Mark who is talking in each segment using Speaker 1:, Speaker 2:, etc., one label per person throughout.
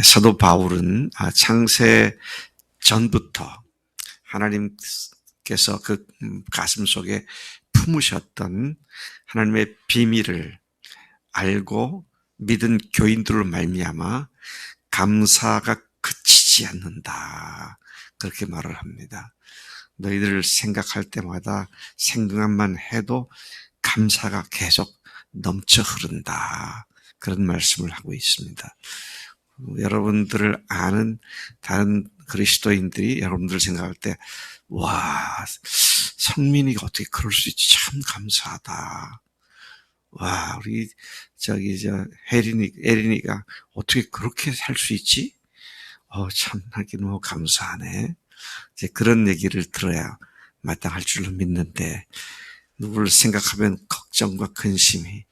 Speaker 1: 사도 바울은 창세 전부터 하나님께서 그 가슴 속에 품으셨던 하나님의 비밀을 알고 믿은 교인들로 말미암아 감사가 그치지 않는다, 그렇게 말을 합니다. 너희들을 생각할 때마다 생각만 해도 감사가 계속 넘쳐 흐른다, 그런 말씀을 하고 있습니다. 여러분들을 아는 다른 그리스도인들이 여러분들 생각할 때, 와, 성민이가 어떻게 그럴 수 있지? 참 감사하다. 와, 우리 에린이가 어떻게 그렇게 살 수 있지? 참 하긴 너무 감사하네. 이제 그런 얘기를 들어야 마땅할 줄로 믿는데, 누구를 생각하면 걱정과 근심이,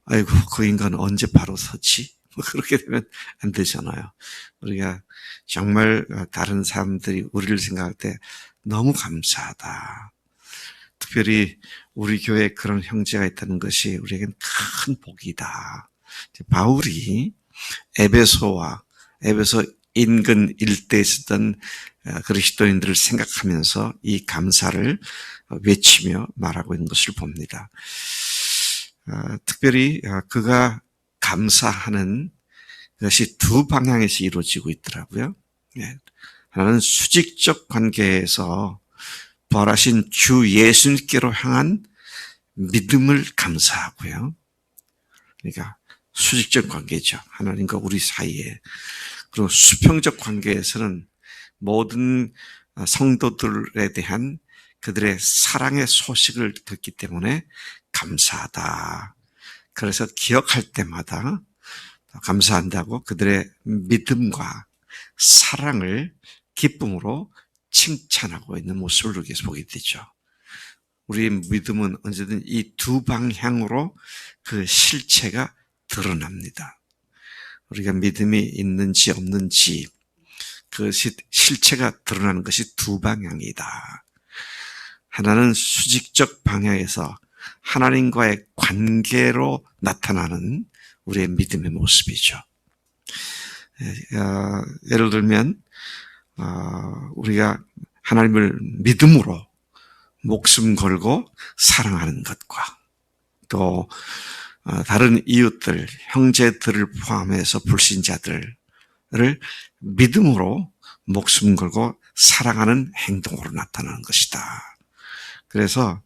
Speaker 1: 아이고 그 인간 언제 바로 서지? 그렇게 되면 안 되잖아요. 우리가 정말 다른 사람들이 우리를 생각할 때 너무 감사하다. 특별히 우리 교회에 그런 형제가 있다는 것이 우리에겐 큰 복이다. 바울이 에베소 인근 일대에 있었던 그리스도인들을 생각하면서 이 감사를 외치며 말하고 있는 것을 봅니다. 특별히 그가 감사하는 것이 두 방향에서 이루어지고 있더라고요. 하나는 수직적 관계에서 부활하신 주 예수님께로 향한 믿음을 감사하고요. 그러니까 수직적 관계죠. 하나님과 우리 사이에. 그리고 수평적 관계에서는 모든 성도들에 대한 그들의 사랑의 소식을 듣기 때문에 감사하다. 그래서 기억할 때마다 감사한다고 그들의 믿음과 사랑을 기쁨으로 칭찬하고 있는 모습을 우리가 보게 되죠. 우리의 믿음은 언제든 이 두 방향으로 그 실체가 드러납니다. 우리가 믿음이 있는지 없는지 그 실체가 드러나는 것이 두 방향이다. 하나는 수직적 방향에서 하나님과의 관계로 나타나는 우리의 믿음의 모습이죠. 예를 들면 우리가 하나님을 믿음으로 목숨 걸고 사랑하는 것과 또 다른 이웃들, 형제들을 포함해서 불신자들을 믿음으로 목숨 걸고 사랑하는 행동으로 나타나는 것이다. 그래서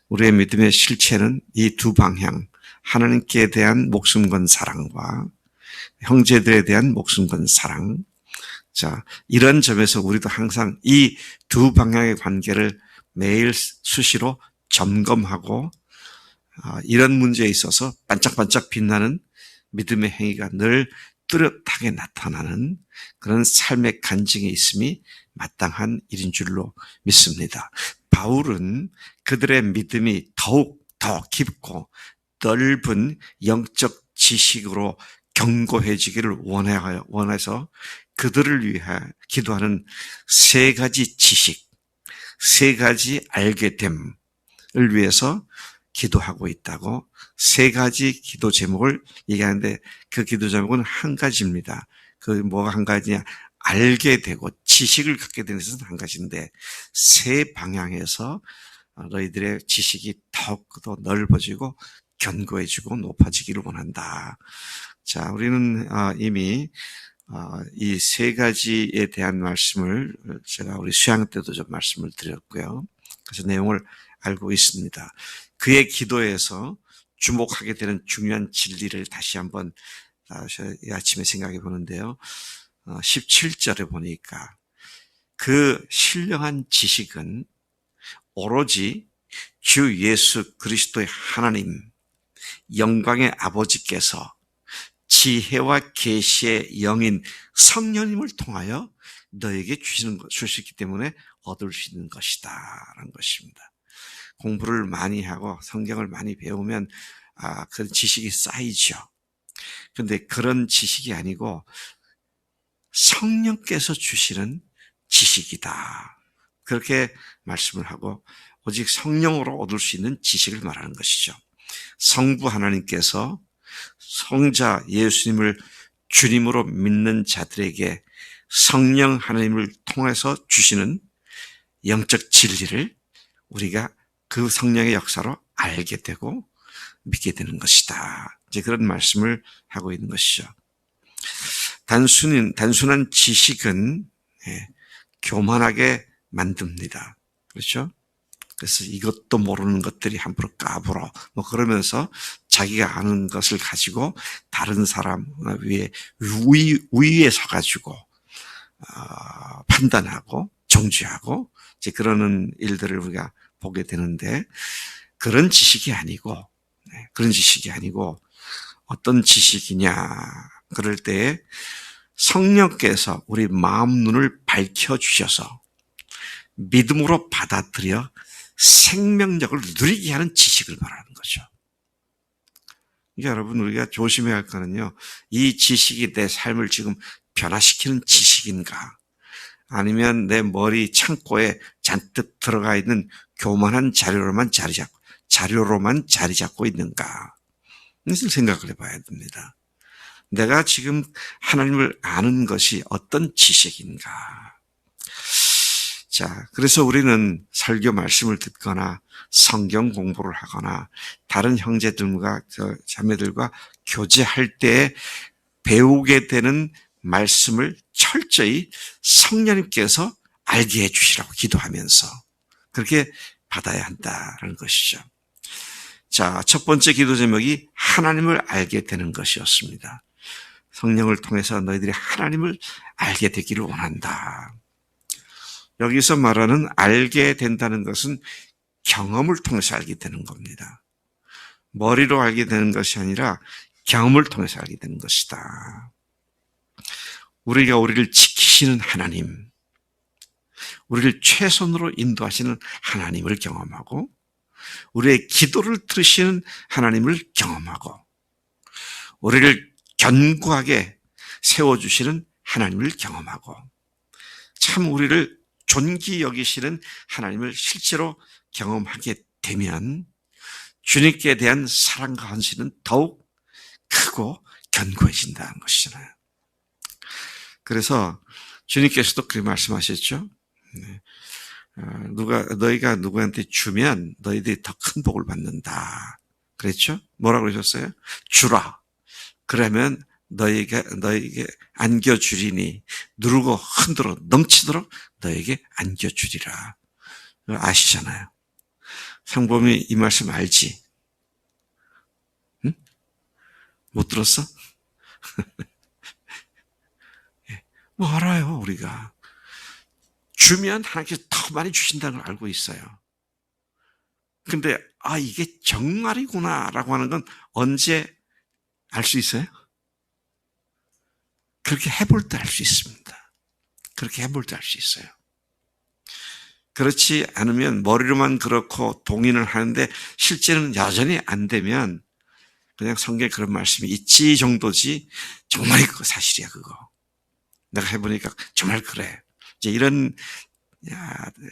Speaker 1: 우리의 믿음의 실체는 이 두 방향, 하나님께 대한 목숨 건 사랑과 형제들에 대한 목숨 건 사랑. 자, 이런 점에서 우리도 항상 이 두 방향의 관계를 매일 수시로 점검하고 이런 문제에 있어서 반짝반짝 빛나는 믿음의 행위가 늘 뚜렷하게 나타나는 그런 삶의 간증이 있음이 마땅한 일인 줄로 믿습니다. 바울은 그들의 믿음이 더욱 더 깊고 넓은 영적 지식으로 견고해지기를 원해서 그들을 위해 기도하는 세 가지 지식, 세 가지 알게 됨을 위해서 기도하고 있다고 세 가지 기도 제목을 얘기하는데 그 기도 제목은 한 가지입니다. 그 뭐가 한 가지냐? 알게 되고 지식을 갖게 되는 것은 한 가지인데 세 방향에서 너희들의 지식이 더욱더 넓어지고 견고해지고 높아지기를 원한다. 자, 우리는 이미 이 세 가지에 대한 말씀을 제가 우리 수양 때도 좀 말씀을 드렸고요. 그래서 내용을 알고 있습니다. 그의 기도에서 주목하게 되는 중요한 진리를 다시 한번 이 아침에 생각해 보는데요. 17절에 보니까 그 신령한 지식은 오로지 주 예수 그리스도의 하나님 영광의 아버지께서 지혜와 계시의 영인 성령님을 통하여 너에게 주시기 때문에 얻을 수 있는 것이다 라는 것입니다. 공부를 많이 하고 성경을 많이 배우면 그런 지식이 쌓이죠. 그런데 그런 지식이 아니고 성령께서 주시는 지식이다. 그렇게 말씀을 하고 오직 성령으로 얻을 수 있는 지식을 말하는 것이죠. 성부 하나님께서 성자 예수님을 주님으로 믿는 자들에게 성령 하나님을 통해서 주시는 영적 진리를 우리가 그 성령의 역사로 알게 되고 믿게 되는 것이다. 이제 그런 말씀을 하고 있는 것이죠. 단순한 지식은 교만하게 만듭니다. 그렇죠? 그래서 이것도 모르는 것들이 함부로 까불어 그러면서 자기가 아는 것을 가지고 다른 사람 위에 위에 서가지고 판단하고 정죄하고 이제 그러는 일들을 우리가 보게 되는데, 그런 지식이 아니고 어떤 지식이냐 그럴 때 성령께서 우리 마음 눈을 밝혀주셔서 믿음으로 받아들여 생명력을 누리게 하는 지식을 말하는 거죠. 그러니까 여러분, 우리가 조심해야 할 거는요, 이 지식이 내 삶을 지금 변화시키는 지식인가, 아니면 내 머리 창고에 잔뜩 들어가 있는 교만한 자료로만 자리 잡고 있는가, 이것을 생각을 해봐야 됩니다. 내가 지금 하나님을 아는 것이 어떤 지식인가. 자, 그래서 우리는 설교 말씀을 듣거나 성경 공부를 하거나 다른 형제들과 자매들과 교제할 때 배우게 되는 말씀을 철저히 성령님께서 알게 해주시라고 기도하면서 그렇게 받아야 한다는 것이죠. 자, 첫 번째 기도 제목이 하나님을 알게 되는 것이었습니다. 성령을 통해서 너희들이 하나님을 알게 되기를 원한다. 여기서 말하는 알게 된다는 것은 경험을 통해서 알게 되는 겁니다. 머리로 알게 되는 것이 아니라 경험을 통해서 알게 되는 것이다. 우리가 우리를 지키시는 하나님, 우리를 최선으로 인도하시는 하나님을 경험하고, 우리의 기도를 들으시는 하나님을 경험하고, 우리를 견고하게 세워주시는 하나님을 경험하고, 참 우리를 존귀 여기시는 하나님을 실제로 경험하게 되면 주님께 대한 사랑과 헌신은 더욱 크고 견고해진다는 것이잖아요. 그래서 주님께서도 그렇게 말씀하셨죠. 너희가 누구한테 주면 너희들이 더 큰 복을 받는다. 그랬죠? 뭐라고 그러셨어요? 주라. 그러면 너희에게 안겨주리니 누르고 흔들어 넘치도록 너희에게 안겨주리라. 아시잖아요. 상범이 이 말씀 알지? 응? 못 들었어? 뭐 알아요, 우리가. 주면 하나님께서 더 많이 주신다는 걸 알고 있어요. 근데 이게 정말이구나라고 하는 건 언제 알 수 있어요? 그렇게 해볼 때 알 수 있습니다. 그렇게 해볼 때 알 수 있어요. 그렇지 않으면 머리로만 그렇고 동의를 하는데 실제는 여전히 안 되면 그냥 성경에 그런 말씀이 있지 정도지, 정말 그거 사실이야 그거. 내가 해보니까 정말 그래. 이제 이런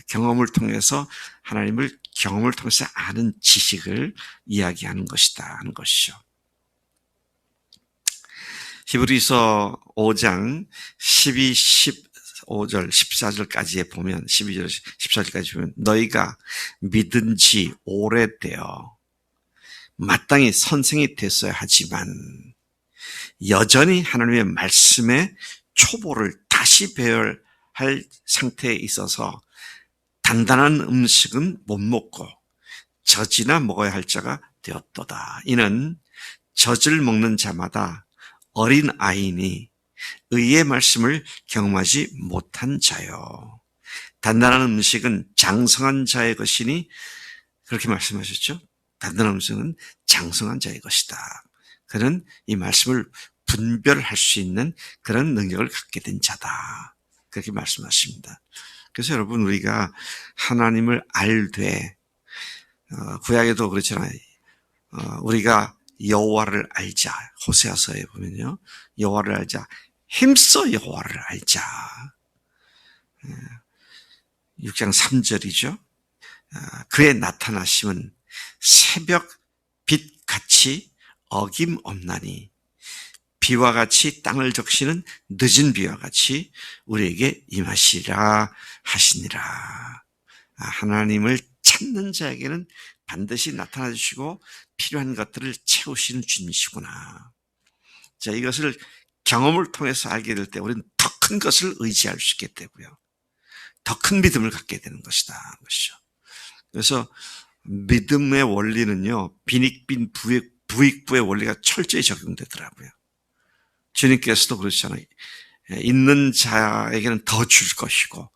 Speaker 1: 경험을 통해서 하나님을 경험을 통해서 아는 지식을 이야기하는 것이다 하는 것이죠. 히브리서 5장 12, 15절, 14절까지에 보면 12절, 14절까지 보면 너희가 믿은 지 오래되어 마땅히 선생이 됐어야 하지만 여전히 하나님의 말씀에 초보를 다시 배워야 할 상태에 있어서 단단한 음식은 못 먹고 젖이나 먹어야 할 자가 되었도다. 이는 젖을 먹는 자마다 어린 아이니 의의 말씀을 경험하지 못한 자요. 단단한 음식은 장성한 자의 것이니, 그렇게 말씀하셨죠. 단단한 음식은 장성한 자의 것이다. 그는 이 말씀을 분별할 수 있는 그런 능력을 갖게 된 자다. 그렇게 말씀하십니다. 그래서 여러분, 우리가 하나님을 알되, 구약에도 그렇잖아요. 우리가 여호와를 알자. 호세아서에 보면요, 여호와를 알자. 힘써 여호와를 알자. 6장 3절이죠. 그의 나타나심은 새벽 빛같이 어김없나니 비와 같이 땅을 적시는 늦은 비와 같이 우리에게 임하시리라 하시니라. 하나님을 찾는 자에게는 반드시 나타나 주시고 필요한 것들을 채우시는 주님이시구나. 자, 이것을 경험을 통해서 알게 될 때 우리는 더 큰 것을 의지할 수 있게 되고요. 더 큰 믿음을 갖게 되는 것이다. 것이죠. 그래서 믿음의 원리는요, 빈익빈 부익부의 원리가 철저히 적용되더라고요. 주님께서도 그렇잖아요. 있는 자에게는 더 줄 것이고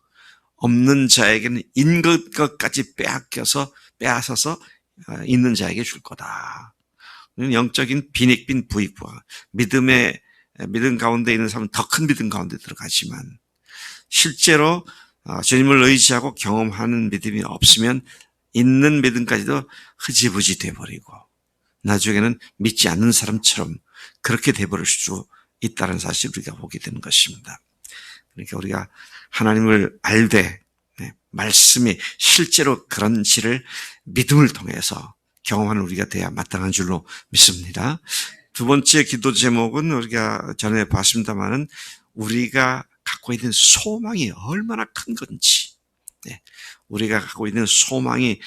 Speaker 1: 없는 자에게는 있는 것까지 빼앗아서 있는 자에게 줄 거다. 영적인 빈익빈 부익부와 믿음 가운데 있는 사람은 더 큰 믿음 가운데 들어가지만 실제로 주님을 의지하고 경험하는 믿음이 없으면 있는 믿음까지도 흐지부지 돼버리고 나중에는 믿지 않는 사람처럼 그렇게 돼버릴 수 있다는 사실을 우리가 보게 되는 것입니다. 그러니까 우리가 하나님을 알되 말씀이 실제로 그런지를 믿음을 통해서 경험하는 우리가 돼야 마땅한 줄로 믿습니다. 두 번째 기도 제목은 우리가 전에 봤습니다마는 우리가 갖고 있는 소망이 얼마나 큰 건지, 우리가 갖고 있는 소망이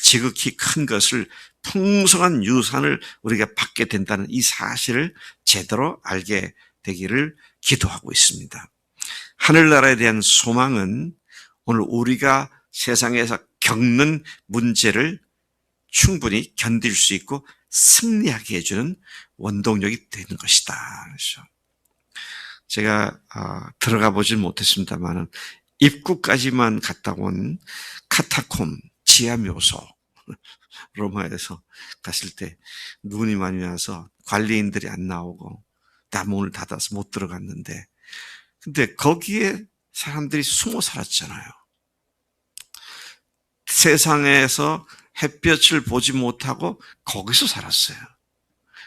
Speaker 1: 지극히 큰 것을 풍성한 유산을 우리가 받게 된다는 이 사실을 제대로 알게 되기를 기도하고 있습니다. 하늘나라에 대한 소망은 오늘 우리가 세상에서 겪는 문제를 충분히 견딜 수 있고 승리하게 해주는 원동력이 되는 것이다. 그렇죠? 제가 들어가 보질 못했습니다만 입구까지만 갔다 온 카타콤 지하묘소 로마에서 갔을 때 눈이 많이 와서 관리인들이 안 나오고 다 문을 닫아서 못 들어갔는데 근데 거기에 사람들이 숨어 살았잖아요. 세상에서 햇볕을 보지 못하고 거기서 살았어요.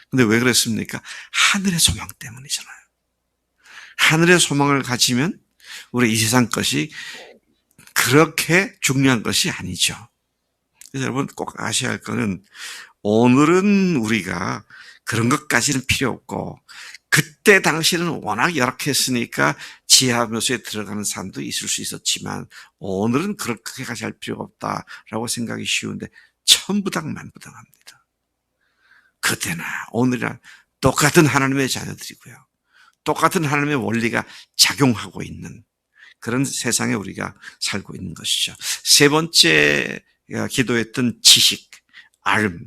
Speaker 1: 근데 왜 그랬습니까? 하늘의 소망 때문이잖아요. 하늘의 소망을 가지면 우리 이 세상 것이 그렇게 중요한 것이 아니죠. 그래서 여러분 꼭 아셔야 할 거는 오늘은 우리가 그런 것까지는 필요 없고 그때 당시는 워낙 열악했으니까 지하묘소에 들어가는 사람도 있을 수 있었지만 오늘은 그렇게까지 할 필요가 없다라고 생각이 쉬운데 천부당만부당합니다. 그때나 오늘이나 똑같은 하나님의 자녀들이고요. 똑같은 하나님의 원리가 작용하고 있는 그런 세상에 우리가 살고 있는 것이죠. 세 번째 기도했던 지식, 알,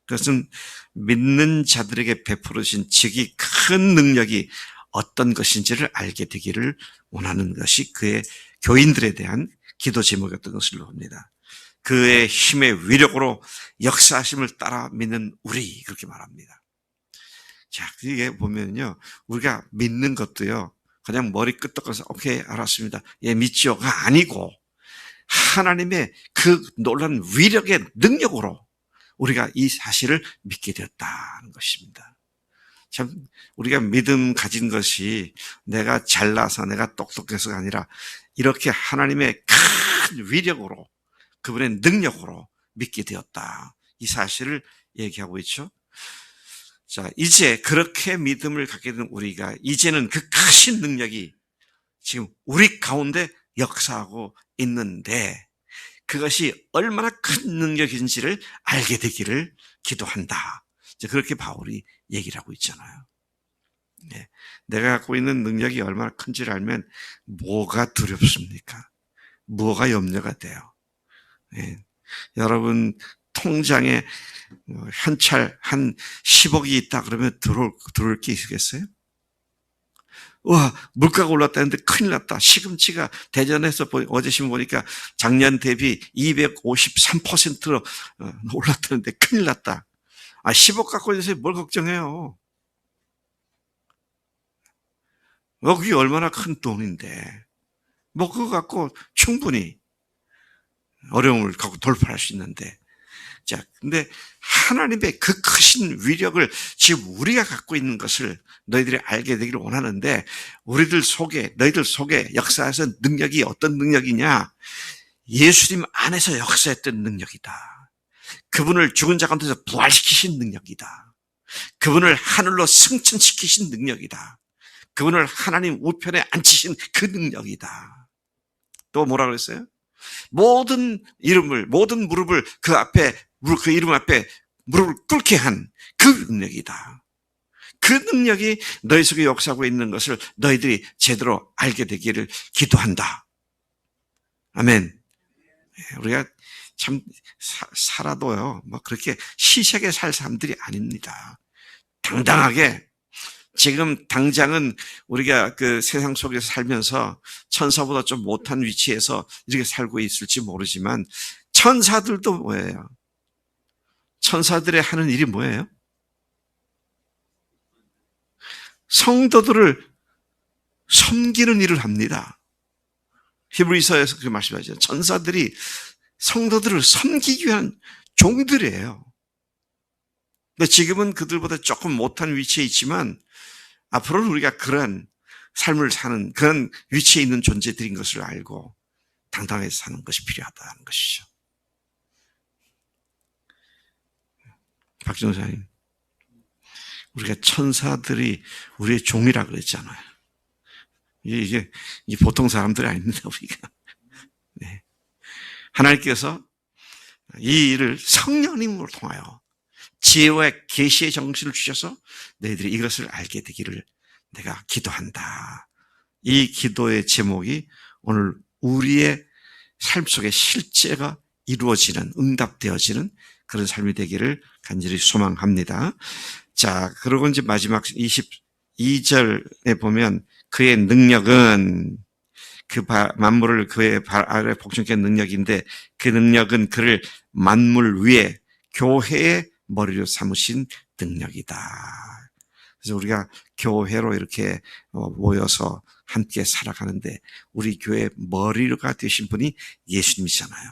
Speaker 1: 그것은 믿는 자들에게 베풀어진 지극히 큰 능력이 어떤 것인지를 알게 되기를 원하는 것이 그의 교인들에 대한 기도 제목이었던 것으로 봅니다. 그의 힘의 위력으로 역사하심을 따라 믿는 우리 그렇게 말합니다. 자, 이게 보면요, 우리가 믿는 것도요, 그냥 머리 끄덕거려서 오케이 알았습니다. 예, 믿죠가 아니고 하나님의 그 놀라운 위력의 능력으로 우리가 이 사실을 믿게 되었다는 것입니다. 참 우리가 믿음 가진 것이 내가 잘나서 내가 똑똑해서가 아니라 이렇게 하나님의 큰 위력으로 그분의 능력으로 믿게 되었다. 이 사실을 얘기하고 있죠. 자, 이제 그렇게 믿음을 갖게 된 우리가 이제는 그 크신 능력이 지금 우리 가운데 역사하고 있는데 그것이 얼마나 큰 능력인지를 알게 되기를 기도한다. 그렇게 바울이 얘기를 하고 있잖아요. 네. 내가 갖고 있는 능력이 얼마나 큰지를 알면 뭐가 두렵습니까? 뭐가 염려가 돼요? 네. 여러분 통장에 현찰 한 10억이 있다 그러면 들어올 게 있겠어요? 와, 물가가 올랐다는데 큰일 났다. 시금치가 대전에서 어제 신문 보니까 작년 대비 253%로 올랐다는데 큰일 났다. 10억 갖고 있어서 뭘 걱정해요? 그게 얼마나 큰 돈인데. 그거 갖고 충분히 어려움을 갖고 돌파할 수 있는데. 자, 근데 하나님의 그 크신 위력을 지금 우리가 갖고 있는 것을 너희들이 알게 되기를 원하는데 너희들 속에 역사에서 능력이 어떤 능력이냐? 예수님 안에서 역사했던 능력이다. 그분을 죽은 자 가운데서 부활시키신 능력이다. 그분을 하늘로 승천시키신 능력이다. 그분을 하나님 우편에 앉히신 그 능력이다. 또 뭐라 그랬어요? 모든 무릎을 그 이름 앞에 무릎을 꿇게 한 그 능력이다. 그 능력이 너희 속에 역사하고 있는 것을 너희들이 제대로 알게 되기를 기도한다. 아멘. 우리가 참 살아도요, 뭐 그렇게 시세게 살 사람들이 아닙니다. 당당하게 지금 당장은 우리가 그 세상 속에서 살면서 천사보다 좀 못한 위치에서 이렇게 살고 있을지 모르지만 천사들도 뭐예요? 천사들의 하는 일이 뭐예요? 성도들을 섬기는 일을 합니다. 히브리서에서 그렇게 말씀하죠. 천사들이 성도들을 섬기기 위한 종들이에요. 근데 지금은 그들보다 조금 못한 위치에 있지만 앞으로는 우리가 그런 삶을 사는 그런 위치에 있는 존재들인 것을 알고 당당하게 사는 것이 필요하다는 것이죠. 박정사님, 우리가 천사들이 우리의 종이라 그랬잖아요. 이게 보통 사람들이 아닙니다, 우리가. 네. 하나님께서 이 일을 성령님으로 통하여 지혜와 계시의 정신을 주셔서 너희들이 이것을 알게 되기를 내가 기도한다. 이 기도의 제목이 오늘 우리의 삶 속에 실제가 이루어지는, 응답되어지는 그런 삶이 되기를 간절히 소망합니다. 자, 그리고 이제 마지막 22절에 보면 그의 능력은 만물을 그의 발 아래 복종케 한 능력인데 그 능력은 그를 만물 위에 교회의 머리로 삼으신 능력이다. 그래서 우리가 교회로 이렇게 모여서 함께 살아가는데 우리 교회 머리가 되신 분이 예수님이잖아요.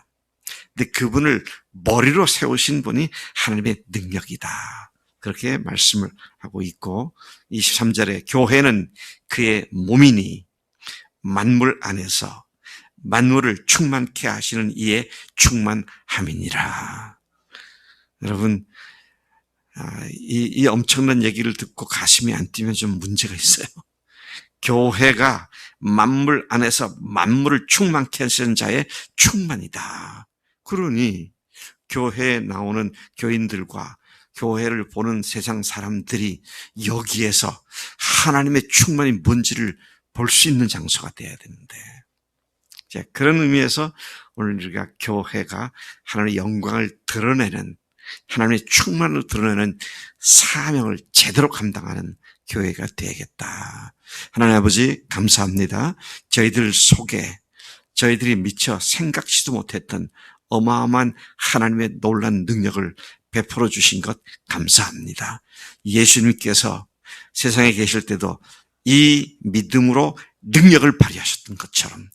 Speaker 1: 근데 그분을 머리로 세우신 분이 하나님의 능력이다. 그렇게 말씀을 하고 있고 23절에 교회는 그의 몸이니 만물 안에서 만물을 충만케 하시는 이의 충만함이니라. 여러분, 이 엄청난 얘기를 듣고 가슴이 안 뛰면 좀 문제가 있어요. 교회가 만물 안에서 만물을 충만케 하시는 자의 충만이다. 그러니 교회에 나오는 교인들과 교회를 보는 세상 사람들이 여기에서 하나님의 충만이 뭔지를 볼 수 있는 장소가 돼야 되는데, 그런 의미에서 오늘 우리가 교회가 하나님의 영광을 드러내는, 하나님의 충만을 드러내는 사명을 제대로 감당하는 교회가 되야겠다. 하나님 아버지 감사합니다. 저희들 속에 저희들이 미처 생각지도 못했던 어마어마한 하나님의 놀라운 능력을 베풀어 주신 것 감사합니다. 예수님께서 세상에 계실 때도 이 믿음으로 능력을 발휘하셨던 것처럼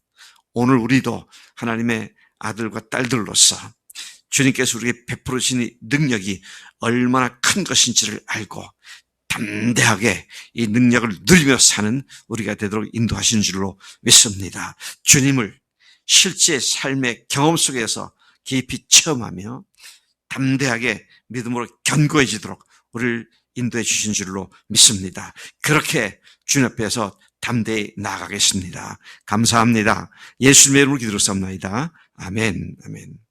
Speaker 1: 오늘 우리도 하나님의 아들과 딸들로서 주님께서 우리에게 베풀어 주신 이 능력이 얼마나 큰 것인지를 알고 담대하게 이 능력을 누리며 사는 우리가 되도록 인도하신 줄로 믿습니다. 주님을 실제 삶의 경험 속에서 깊이 체험하며 담대하게 믿음으로 견고해지도록 우리를 인도해 주신 줄로 믿습니다. 그렇게 주님 앞에서 담대히 나아가겠습니다. 감사합니다. 예수님의 이름으로 기도했사옵나이다. 아멘. 아멘.